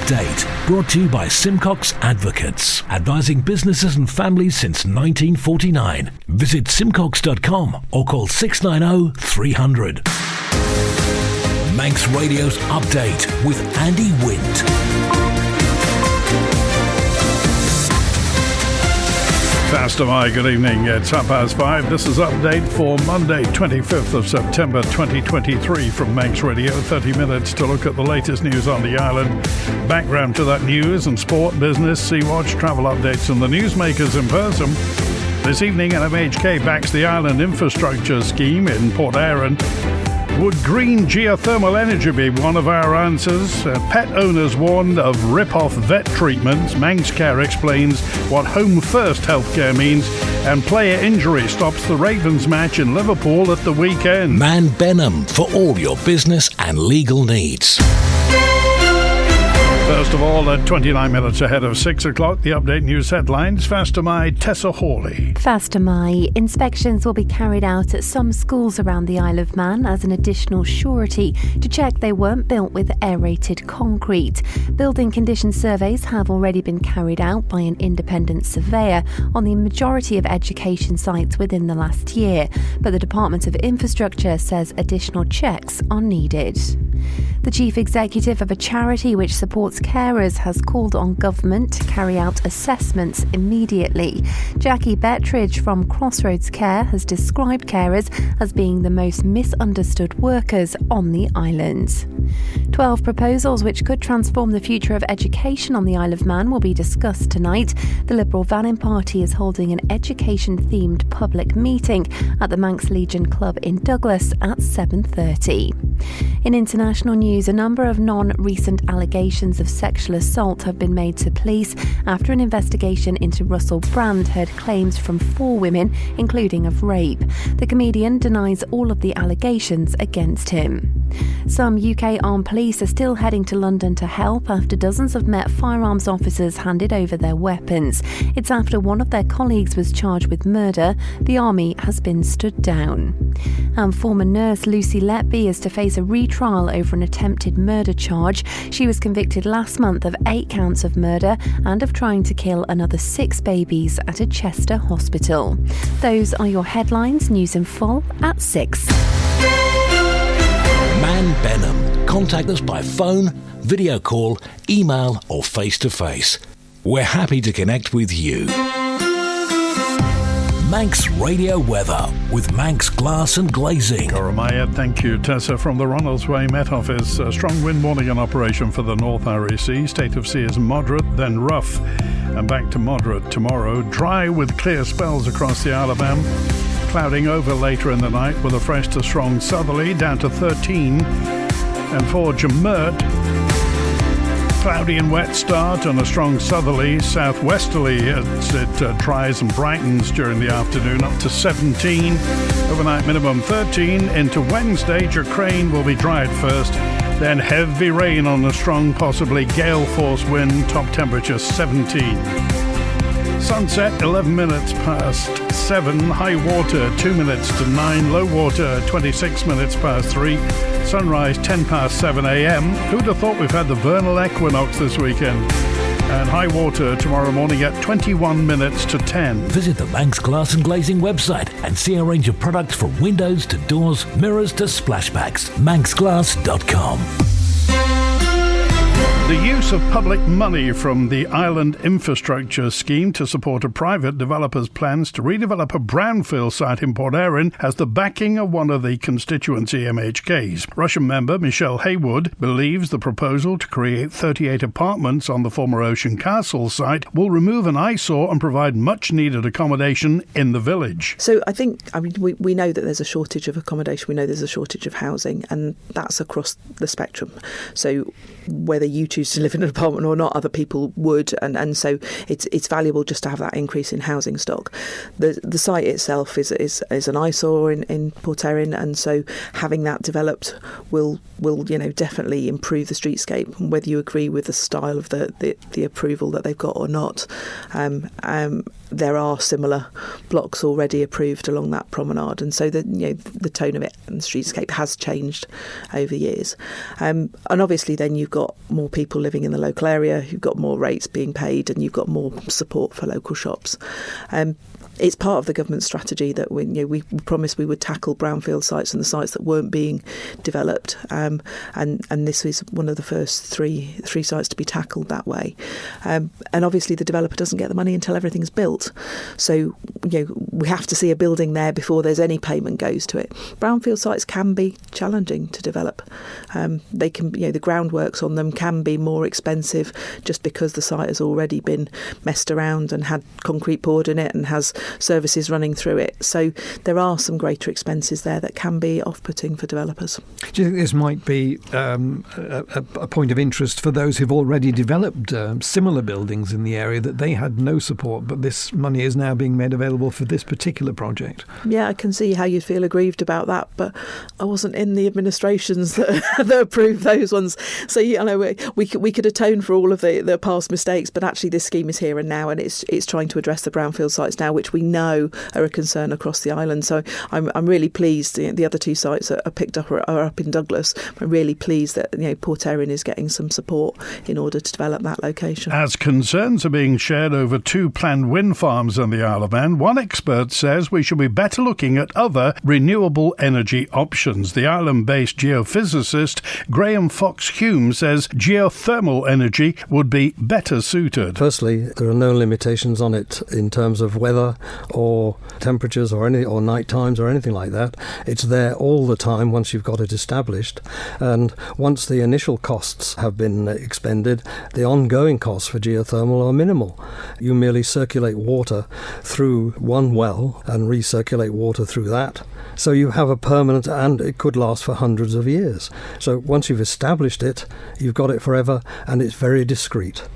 Update, brought to you by Simcox Advocates, advising businesses and families since 1949. Visit simcox.com or call 690 300. Manx Radio's Update with Andy Wint. Faster, my good evening. It's 5:30. This is Update for Monday, 25th of September 2023 from Manx Radio. 30 minutes to look at the latest news on the island. Background to that news and sport, business, Sea-Watch, travel updates and the newsmakers in person. This evening, MHK backs the island infrastructure scheme in Port Erin. Would green geothermal energy be one of our answers? Pet owners warned of rip-off vet treatments. Manx Care explains what Home First healthcare means. And player injury stops the Ravens match in Liverpool at the weekend. Man Benham for all your business and legal needs. First of all, at 29 minutes ahead of 6 o'clock, the Update News headlines. Faster My Tessa Hawley. Faster My. Inspections will be carried out at some schools around the Isle of Man as an additional surety to check they weren't built with aerated concrete. Building condition surveys have already been carried out by an independent surveyor on the majority of education sites within the last year, but the Department of Infrastructure says additional checks are needed. The chief executive of a charity which supports carers has called on government to carry out assessments immediately. Jackie Bettridge from Crossroads Care has described carers as being the most misunderstood workers on the island. 12 proposals which could transform the future of education on the Isle of Man will be discussed tonight. The Liberal Vannin Party is holding an education-themed public meeting at the Manx Legion Club in Douglas at 7:30. In international news, a number of non-recent allegations of sexual assault have been made to police after an investigation into Russell Brand heard claims from 4 women, including of rape. The comedian denies all of the allegations against him. Some UK armed police are still heading to London to help after dozens of Met firearms officers handed over their weapons. It's after one of their colleagues was charged with murder. The army has been stood down. And former nurse Lucy Letby is to face a retrial over an attempted murder charge. She was convicted last month of 8 counts of murder and of trying to kill another 6 babies at a Chester hospital. Those are your headlines. News in full at 6. Man Benham. Contact us by phone, video call, email or face-to-face. We're happy to connect with you. Manx Radio Weather with Manx Glass and Glazing. Coromaya, thank you. Tessa from the Ronaldsway Met Office. A strong wind warning in operation for the North RAC. State of sea is moderate, then rough, and back to moderate tomorrow. Dry with clear spells across the Isle of Man. Clouding over later in the night with a fresh to strong southerly down to 13. And for Jamert, cloudy and wet start and a strong southerly, southwesterly as it dries and brightens during the afternoon up to 17. Overnight minimum 13. Into Wednesday, Crane will be dry at first. Then heavy rain on a strong, possibly gale force wind, top temperature 17. Sunset 11 minutes past 7, high water 2 minutes to 9, low water 26 minutes past 3, sunrise 10 past 7 a.m. Who'd have thought we've had the vernal equinox this weekend? And high water tomorrow morning at 21 minutes to 10. Visit the Manx Glass and Glazing website and see a range of products from windows to doors, mirrors to splashbacks. manxglass.com. The use of public money from the Island Infrastructure Scheme to support a private developer's plans to redevelop a brownfield site in Port Erin has the backing of one of the constituency MHKs. Russian member Michelle Haywood believes the proposal to create 38 apartments on the former Ocean Castle site will remove an eyesore and provide much-needed accommodation in the village. So we know that there's a shortage of accommodation, we know there's a shortage of housing, and that's across the spectrum. So whether you choose to live in an apartment or not, other people would, and so it's valuable just to have that increase in housing stock. The site itself is an eyesore in Port Erin, and so having that developed will definitely improve the streetscape. Whether you agree with the style of the approval that they've got or not, there are similar blocks already approved along that promenade, and so the tone of it and the streetscape has changed over years. And obviously, then you've got more people living in the local area, you've got more rates being paid, and you've got more support for local shops. It's part of the government strategy that we promised we would tackle brownfield sites and the sites that weren't being developed, and this is one of the first three sites to be tackled that way. And obviously the developer doesn't get the money until everything's built, so we have to see a building there before there's any payment goes to it. Brownfield sites can be challenging to develop. They can, the groundworks on them can be more expensive just because the site has already been messed around and had concrete poured in it and has services running through it. So there are some greater expenses there that can be off-putting for developers. Do you think this might be a point of interest for those who've already developed similar buildings in the area, that they had no support, but this money is now being made available for this particular project? Yeah, I can see how you'd feel aggrieved about that, but I wasn't in the administrations that approved those ones. So we could atone for all of the past mistakes, but actually this scheme is here and now, and it's trying to address the brownfield sites now, which we know are a concern across the island. So I'm really pleased. The other two sites are picked up are up in Douglas. I'm really pleased that Port Erin is getting some support in order to develop that location. As concerns are being shared over 2 planned wind farms on the Isle of Man, one expert says we should be better looking at other renewable energy options. The island-based geophysicist Graham Fox-Hume says geothermal energy would be better suited. Firstly, there are no limitations on it in terms of weather or temperatures or night times or anything like that. It's there all the time once you've got it established, and once the initial costs have been expended, the ongoing costs for geothermal are minimal. You merely circulate water through one well and recirculate water through that. So you have a permanent, and it could last for hundreds of years. So once you've established it, you've got it forever, and it's very discreet.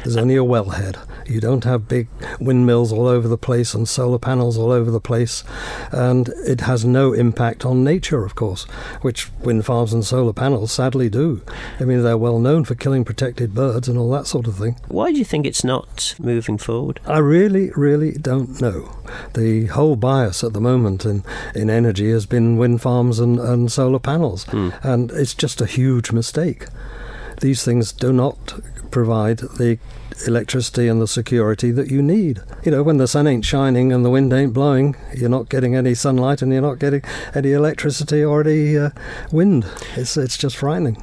There's only a wellhead. You don't have big windmills all over the place and solar panels all over the place, and it has no impact on nature, of course, which wind farms and solar panels sadly do. I mean, they're well known for killing protected birds and all that sort of thing. Why do you think it's not moving forward? I really, really don't know. The whole bias at the moment in energy has been wind farms and solar panels, and it's just a huge mistake. These things do not provide the electricity and the security that you need. When the sun ain't shining and the wind ain't blowing, you're not getting any sunlight and you're not getting any electricity or any wind. It's just frightening.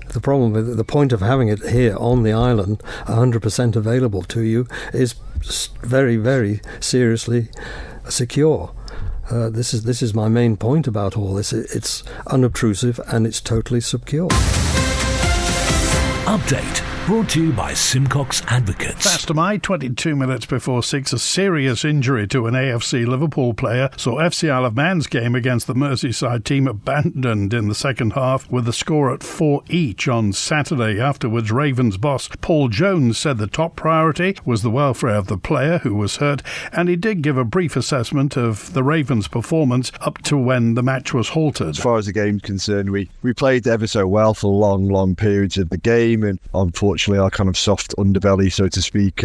The problem with the point of having it here on the island, 100% available to you, is very, very seriously secure. This is my main point about all this. It's unobtrusive and it's totally secure. Update brought to you by Simcox Advocates. Faster My, 22 minutes before 6, a serious injury to an AFC Liverpool player saw FC Isle of Man's game against the Merseyside team abandoned in the second half with the score at 4 each on Saturday. Afterwards, Ravens boss Paul Jones said the top priority was the welfare of the player who was hurt, and he did give a brief assessment of the Ravens' performance up to when the match was halted. As far as the game's concerned, we played ever so well for long periods of the game, and unfortunately our kind of soft underbelly, so to speak,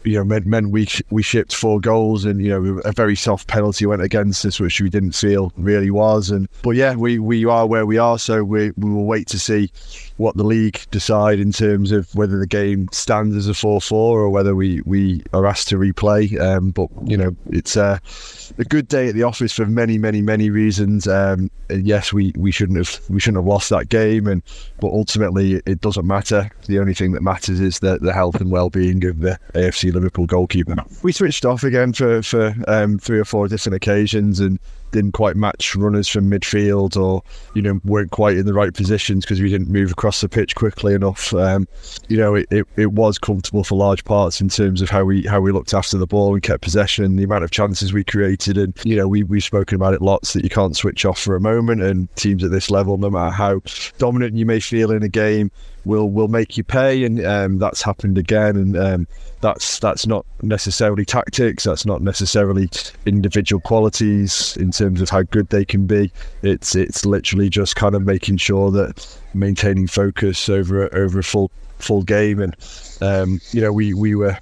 meant we shipped 4 goals, and a very soft penalty went against us, which we didn't feel really was. But we are where we are, so we will wait to see what the league decide in terms of whether the game stands as a 4-4 or whether we are asked to replay. But it's a good day at the office for many reasons. Yes, we shouldn't have lost that game, but ultimately it doesn't matter. The only thing that matters is the health and well-being of the AFC Liverpool goalkeeper. We switched off again for 3 or 4 different occasions and didn't quite match runners from midfield, or weren't quite in the right positions because we didn't move across the pitch quickly enough. It was comfortable for large parts in terms of how we looked after the ball and kept possession, the amount of chances we created, and we've spoken about it lots, that you can't switch off for a moment, and teams at this level, no matter how dominant you may feel in a game, will make you pay, and that's happened again. And that's not necessarily tactics, that's not necessarily individual qualities in terms of how good they can be. It's literally just kind of making sure that maintaining focus over a full game. And we were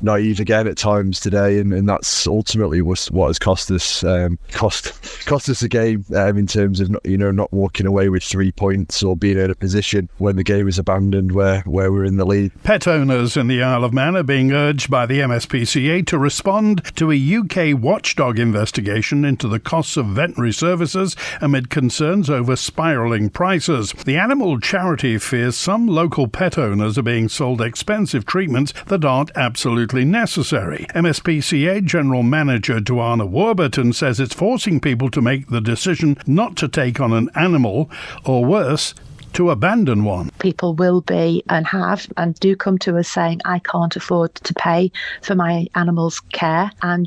naive again at times today, and that's ultimately what has cost us the game in terms of not walking away with 3 points or being in a position when the game is abandoned where we're in the lead. Pet owners in the Isle of Man are being urged by the MSPCA to respond to a UK watchdog investigation into the costs of veterinary services amid concerns over spiralling prices. The animal charity fears some local pet owners are being sold expensive treatments that aren't absolutely necessary. MSPCA General Manager Duana Warburton says it's forcing people to make the decision not to take on an animal, or worse, to abandon one. People will be and have and do come to us saying, I can't afford to pay for my animal's care, and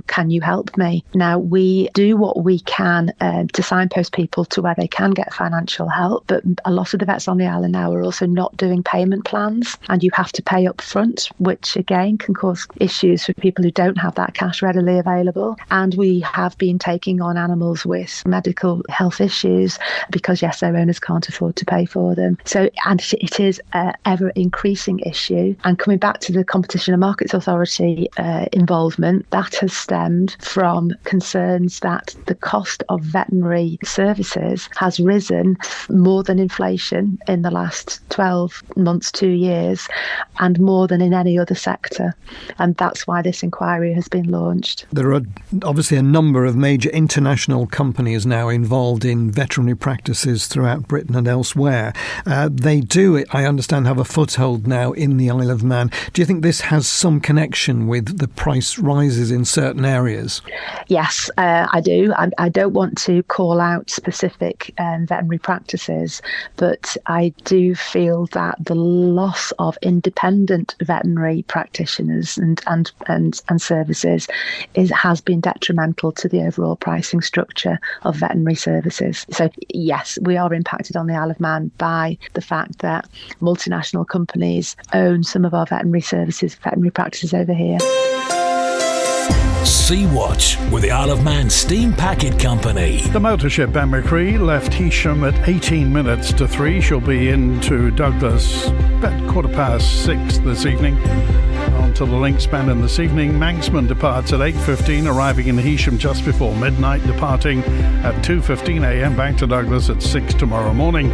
can you help me? Now, we do what we can to signpost people to where they can get financial help, but a lot of the vets on the island now are also not doing payment plans, and you have to pay up front, which again can cause issues for people who don't have that cash readily available. And we have been taking on animals with medical health issues because, yes, their owners can't afford to pay for them. So, and it is an ever increasing issue. And coming back to the Competition and Markets Authority involvement, that has stemmed from concerns that the cost of veterinary services has risen more than inflation in the last 12 months, 2 years, and more than in any other sector. And that's why this inquiry has been launched. There are obviously a number of major international companies now involved in veterinary practices throughout Britain and elsewhere. They do, I understand, have a foothold now in the Isle of Man. Do you think this has some connection with the price rises in certain areas? Yes, I do. I don't want to call out specific veterinary practices, but I do feel that the loss of independent veterinary practitioners and services has been detrimental to the overall pricing structure of veterinary services. So yes, we are impacted on the Isle of Man by the fact that multinational companies own some of our veterinary practices over here. Sea-Watch with the Isle of Man Steam Packet Company. The motor ship Ben McCree left Heysham at 18 minutes to 3. She'll be into Douglas about 6:15 this evening. On to the link span this evening. Manxman departs at 8:15, arriving in Heysham just before midnight, departing at 2:15 a.m. back to Douglas at 6 tomorrow morning.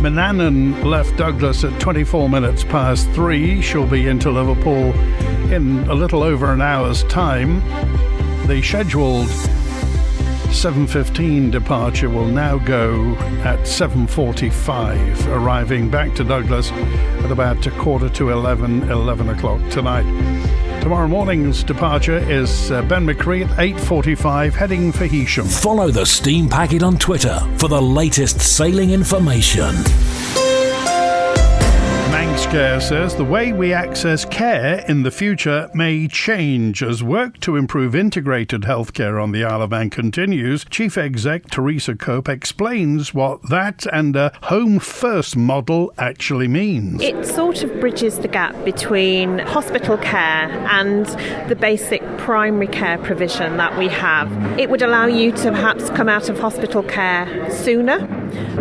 Manannan left Douglas at 24 minutes past 3. She'll be into Liverpool in a little over an hour's time. The scheduled 7:15 departure will now go at 7:45, arriving back to Douglas at about 11 o'clock tonight. Tomorrow morning's departure is Ben McCree at 8:45, heading for Heysham. Follow the Steam Packet on Twitter for the latest sailing information. Manxcare says the way we access care in the future may change as work to improve integrated healthcare on the Isle of Man continues. Chief Exec Teresa Cope explains what that and a home first model actually means. It sort of bridges the gap between hospital care and the basic primary care provision that we have. It would allow you to perhaps come out of hospital care sooner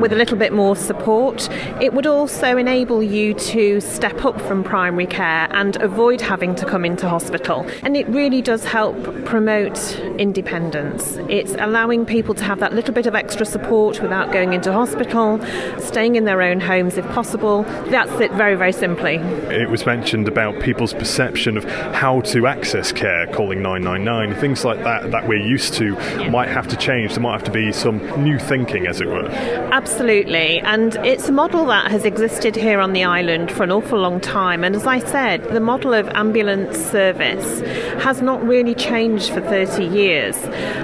with a little bit more support. It would also enable you to step up from primary care and avoid having to come into hospital. And it really does help promote independence. It's allowing people to have that little bit of extra support without going into hospital, staying in their own homes if possible. That's it very, very simply. It was mentioned about people's perception of how to access care, calling 999, things like that we're used to might have to change. There might have to be some new thinking, as it were. Absolutely, and it's a model that has existed here on the island for an awful long time, and as I said, the model of ambulance service has not really changed for 30 years.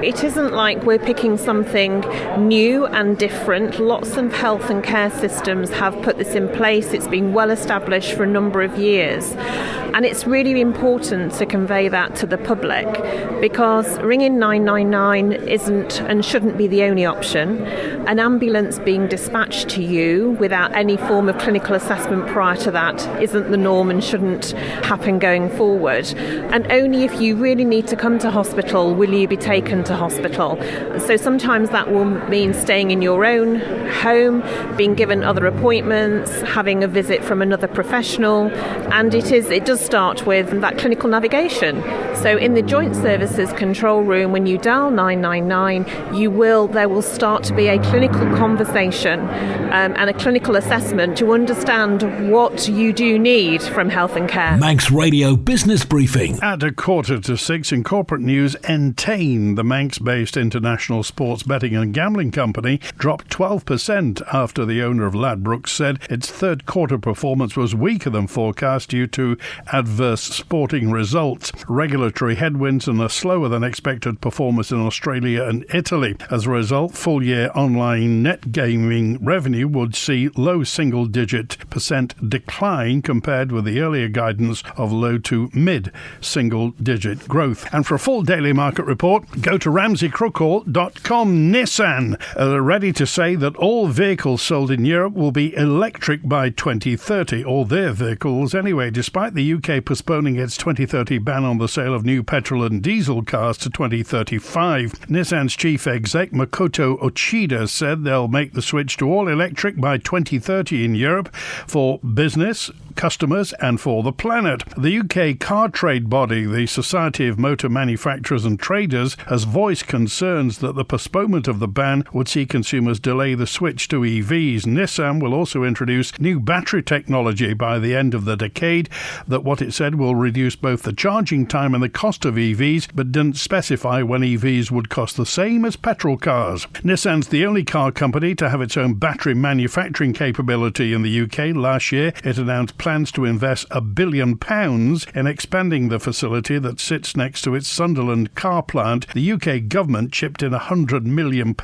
It isn't like we're picking something new and different. Lots of health and care systems have put this in place. It's been well established for a number of years, and it's really important to convey that to the public, because ringing 999 isn't and shouldn't be the only option. An ambulance being dispatched to you without any form of clinical assessment prior to that isn't the norm and shouldn't happen going forward. And only if you really need to come to hospital will you be taken to hospital. So sometimes that will mean staying in your own home, being given other appointments, having a visit from another professional, and it does start with that clinical navigation. So in the Joint Services Control Room, when you dial 999, there will start to be a clinical conversation and a clinical assessment to understand what you do need from health and care. Manx Radio Business Briefing. At 5:45 in corporate news, Entain, the Manx-based international sports betting and gambling company, dropped 12% after the owner of Ladbrokes said its third quarter performance was weaker than forecast due to adverse sporting results, regulatory headwinds and a slower than expected performance in Australia and Italy. As a result, full-year online net gaming revenue would see low single-digit % decline compared with the earlier guidance of low to mid-single-digit growth. And for a full daily market report, go to ramseycrookall.com. Nissan are ready to say that all vehicles sold in Europe will be electric by 2030, all their vehicles anyway, despite the UK postponing its 2030 ban on the sale of new petrol and diesel cars to 2035. Nissan's chief exec Makoto Uchida said they'll make the switch to all electric by 2030 in Europe for business, customers and for the planet. The UK car trade body, the Society of Motor Manufacturers and Traders, has voiced concerns that the postponement of the ban would see consumers delay the switch to EVs. Nissan will also introduce new battery technology by the end of the decade that what it said will reduce both the charging time and the cost of EVs, but didn't specify when EVs would cost the same as petrol cars. Nissan's the only car company to have its own battery manufacturing capability in the UK. Last year, it announced plans to invest £1 billion in expanding the facility that sits next to its Sunderland car plant. The UK government chipped in £100 million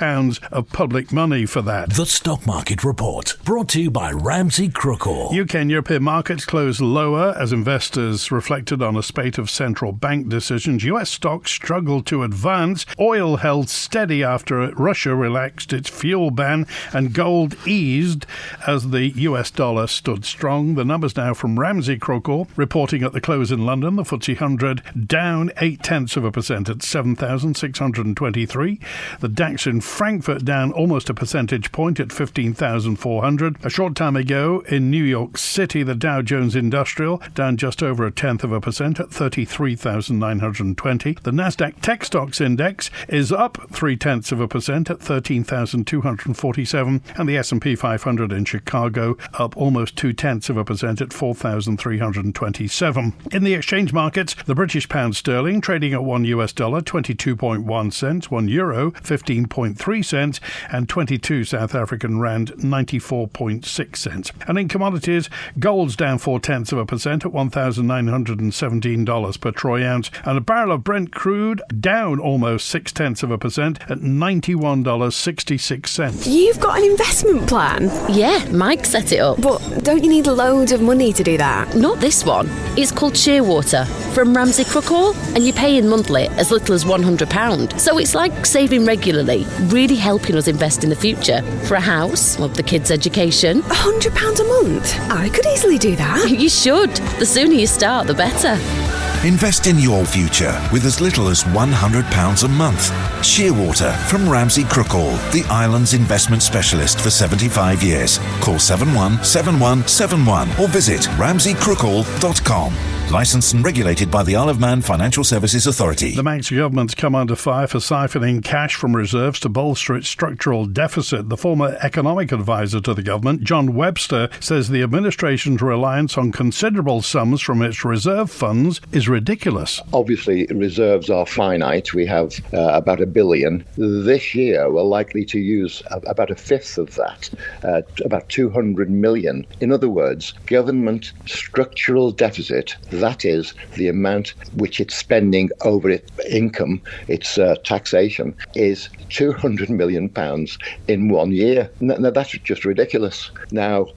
of public money for that. The Stock Market Report, brought to you by Ramsey Crookall. UK and European markets closed lower as investors reflected on a spate of central bank decisions. US stocks struggled to advance. Oil held steady after Russia relaxed its fuel ban, and gold eased as the US dollar stood strong. The numbers now from Ramsey Crookall. Reporting at the close in London, the FTSE 100 down 0.8% at 7,623. The DAX in Frankfurt down almost a percentage point at 15,400. A short time ago in New York City, the Dow Jones Industrial down just over 0.1% at 33,920. The Nasdaq Tech Stocks Index is up 0.3% at 13,247, and the S&P 500 in Chicago up almost 0.2% at 4,327. In the exchange markets, the British pound sterling trading at $1 22.1 cents, €1 15.3 cents, and 22 South African rand 94.6 cents. And in commodities, gold's down 0.4% at $1,917 per troy ounce, and a barrel of Brent crude down almost 0.6% at $91.66. You've got an investment plan? Yeah, Mike set it up. But don't you need loads of money to do that? Not this one. It's called Shearwater from Ramsey Crookall, and you pay in monthly as little as £100. So it's like saving regularly, really helping us invest in the future for a house, or the kids' education. £100 a month? I could easily do that. You should. The sooner you start, the better. Invest in your future with as little as £100 a month. Shearwater from Ramsey Crookall, the island's investment specialist for 75 years. Call 717171 or visit ramseycrookall.com. Licensed and regulated by the Isle of Man Financial Services Authority. The Manx government's come under fire for siphoning cash from reserves to bolster its structural deficit. The former economic advisor to the government, John Webster, says the administration's reliance on considerable sums from its reserve funds is ridiculous. Obviously, reserves are finite. We have about $1 billion. This year, we're likely to use about a fifth of that, about $200 million. In other words, government structural deficit, that is the amount which it's spending over its income, its taxation, is £200 million in 1 year. Now, that's just ridiculous. Now,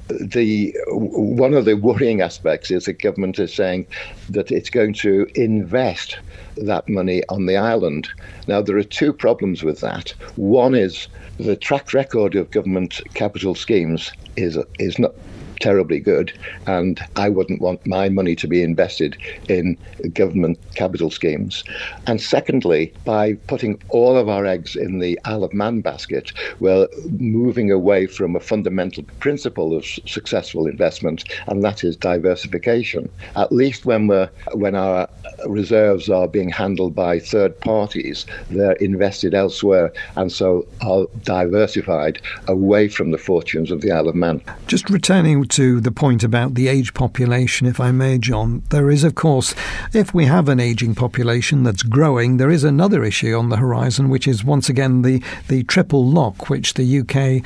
one of the worrying aspects is the government is saying that it's going to invest that money on the island. Now, there are two problems with that. One is the track record of government capital schemes is not terribly good, and I wouldn't want my money to be invested in government capital schemes. And secondly, by putting all of our eggs in the Isle of Man basket, we're moving away from a fundamental principle of successful investment, and that is diversification. At least when our reserves are being handled by third parties, they're invested elsewhere, and so are diversified away from the fortunes of the Isle of Man. Just returning to the point about the age population, if I may, John, there is, of course, if we have an ageing population that's growing, there is another issue on the horizon, which is once again the triple lock, which the UK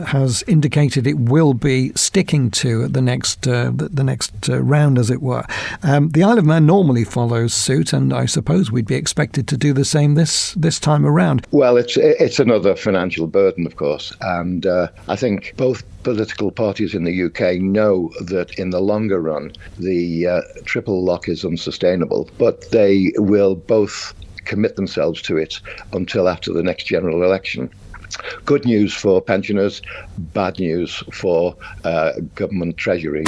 has indicated it will be sticking to at the next round, as it were. The Isle of Man normally follows suit, and I suppose we'd be expected to do the same this time around. Well, it's another financial burden, of course, and I think both political parties in the UK know that in the longer run the triple lock is unsustainable, but they will both commit themselves to it until after the next general election. Good news for pensioners, bad news for government treasury.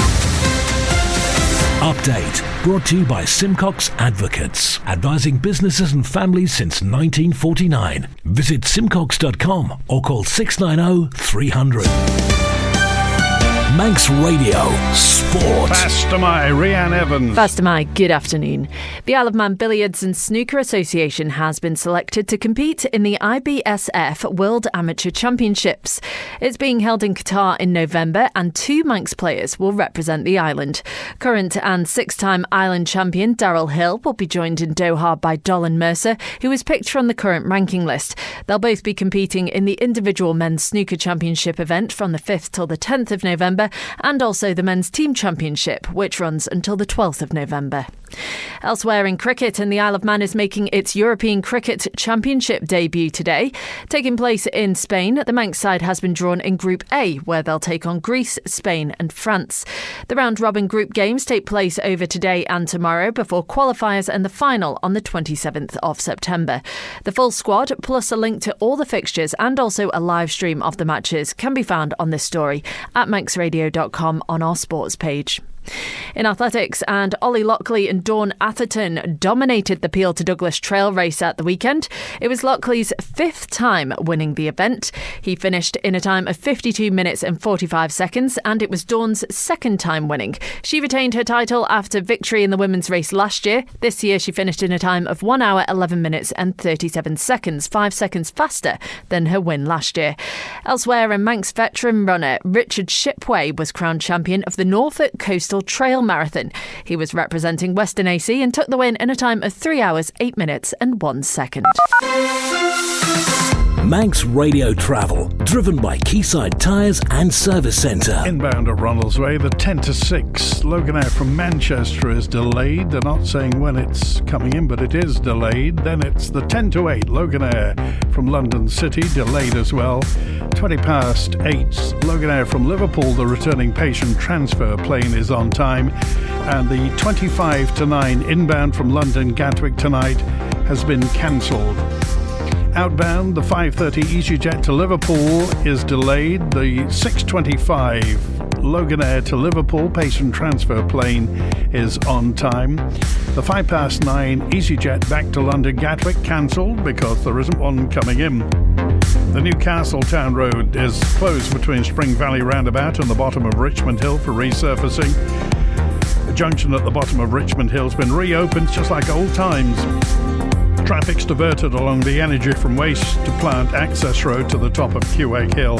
Update brought to you by Simcox Advocates, advising businesses and families since 1949. Visit simcox.com or call 690 300. Manx Radio Sport. Fastamai, Rhiann Evans. Fastamai, good afternoon. The Isle of Man Billiards and Snooker Association has been selected to compete in the IBSF World Amateur Championships. It's being held in Qatar in November, and 2 Manx players will represent the island. Current and 6-time island champion Daryl Hill will be joined in Doha by Dolan Mercer, who was picked from the current ranking list. They'll both be competing in the individual men's snooker championship event from the 5th till the 10th of November, and also the men's team championship, which runs until the 12th of November. Elsewhere in cricket, and the Isle of Man is making its European Cricket Championship debut today. Taking place in Spain, the Manx side has been drawn in Group A, where they'll take on Greece, Spain and France. The round-robin group games take place over today and tomorrow before qualifiers and the final on the 27th of September. The full squad, plus a link to all the fixtures and also a live stream of the matches, can be found on this story at manxradio.com on our sports page. In athletics, and Ollie Lockley and Dawn Atherton dominated the Peel to Douglas Trail race at the weekend. It was Lockley's 5th time winning the event. He finished in a time of 52 minutes and 45 seconds, and it was Dawn's 2nd time winning. She retained her title after victory in the women's race last year. This year she finished in a time of 1 hour 11 minutes and 37 seconds, 5 seconds faster than her win last year. Elsewhere, a Manx veteran runner Richard Shipway was crowned champion of the Norfolk Coastal Trail Marathon. He was representing Western AC and took the win in a time of 3 hours, 8 minutes and 1 second. Manx Radio Travel, driven by Quayside Tyres and Service Centre. Inbound at Ronaldsway, the 10 to 6. Loganair from Manchester is delayed. They're not saying when it's coming in, but it is delayed. Then it's the 10 to 8. Loganair from London City, delayed as well. 20 past 8. Loganair from Liverpool, the returning patient transfer plane is on time. And the 25 to 9 inbound from London Gatwick tonight has been cancelled. Outbound, the 5:30 EasyJet to Liverpool is delayed. The 6:25 Loganair to Liverpool patient transfer plane is on time. The 9:05 EasyJet back to London Gatwick cancelled because there isn't one coming in. The Newcastle Town Road is closed between Spring Valley Roundabout and the bottom of Richmond Hill for resurfacing. The junction at the bottom of Richmond Hill has been reopened just like old times. Traffic's diverted along the Energy from Waste to Plant access road to the top of Quake Hill.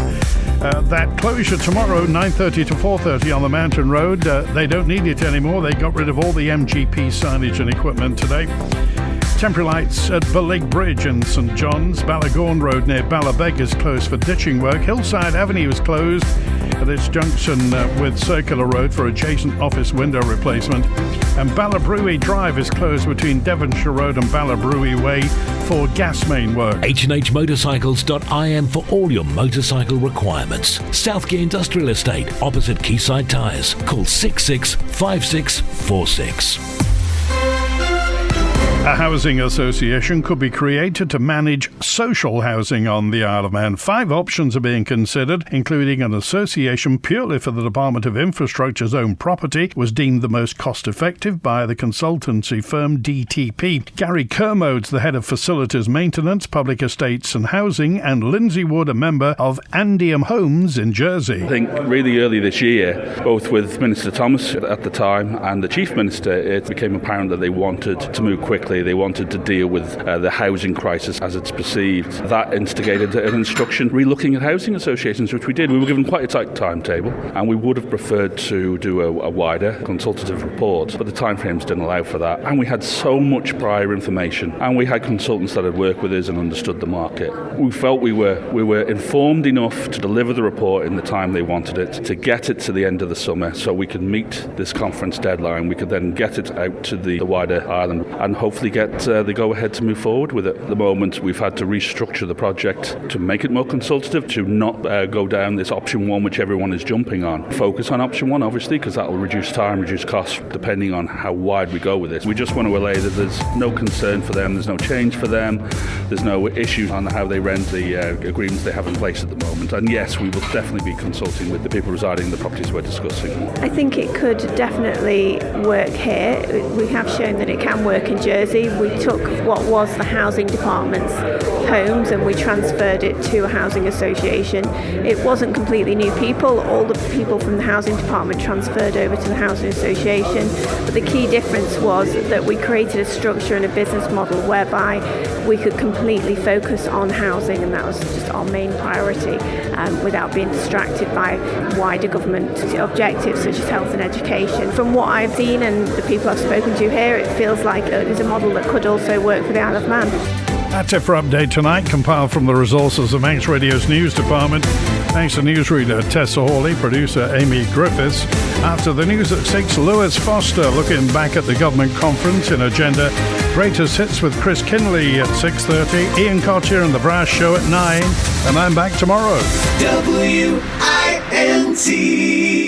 That closure tomorrow, 9:30 to 4:30 on the Mountain Road. They don't need it anymore. They got rid of all the MGP signage and equipment today. Temporary lights at Burlig Bridge in St John's. Ballagorn Road near Ballabeg is closed for ditching work. Hillside Avenue is closed at its junction with Circular Road for adjacent office window replacement. And Ballabruey Drive is closed between Devonshire Road and Ballabruey Way for gas main work. H&HMotorcycles.im for all your motorcycle requirements. Southgate Industrial Estate, opposite Quayside Tyres. Call 665646. A housing association could be created to manage social housing on the Isle of Man. 5 options are being considered, including an association purely for the Department of Infrastructure's own property, was deemed the most cost-effective by the consultancy firm DTP. Gary Kermode's the head of Facilities Maintenance, Public Estates and Housing, and Lindsay Wood, a member of Andy Homes in Jersey. I think really early this year, both with Minister Thomas at the time and the Chief Minister, it became apparent that they wanted to move quickly. They wanted to deal with the housing crisis as it's perceived. That instigated an instruction re-looking at housing associations, which we did. We were given quite a tight timetable, and we would have preferred to do a wider consultative report, but the timeframes didn't allow for that. And we had so much prior information, and we had consultants that had worked with us and understood the market. We felt we were informed enough to deliver the report in the time they wanted it, to get it to the end of the summer so we could meet this conference deadline. We could then get it out to the wider island and hopefully get the go-ahead to move forward with it. At the moment, we've had to restructure the project to make it more consultative, to not go down this option 1 which everyone is jumping on. Focus on option 1, obviously, because that will reduce time, reduce costs, depending on how wide we go with this. We just want to allay that there's no concern for them, there's no change for them, there's no issue on how they rent the agreements they have in place at the moment. And yes, we will definitely be consulting with the people residing in the properties we're discussing. I think it could definitely work here. We have shown that it can work in Jersey. We took what was the housing department's homes and we transferred it to a housing association. It wasn't completely new people. All the people from the housing department transferred over to the housing association. But the key difference was that we created a structure and a business model whereby we could completely focus on housing, and that was just our main priority, without being distracted by wider government objectives such as health and education. From what I've seen and the people I've spoken to here, it feels like it is a model that could also work for the Isle of Man. That's it for Update Tonight, compiled from the resources of Manx Radio's news department. Thanks to newsreader Tessa Hawley, producer Amy Griffiths. After the news at 6, Lewis Foster looking back at the government conference in Agenda. Greatest Hits with Chris Kinley at 6:30. Ian Cottier and The Brass Show at 9. And I'm back tomorrow. WINT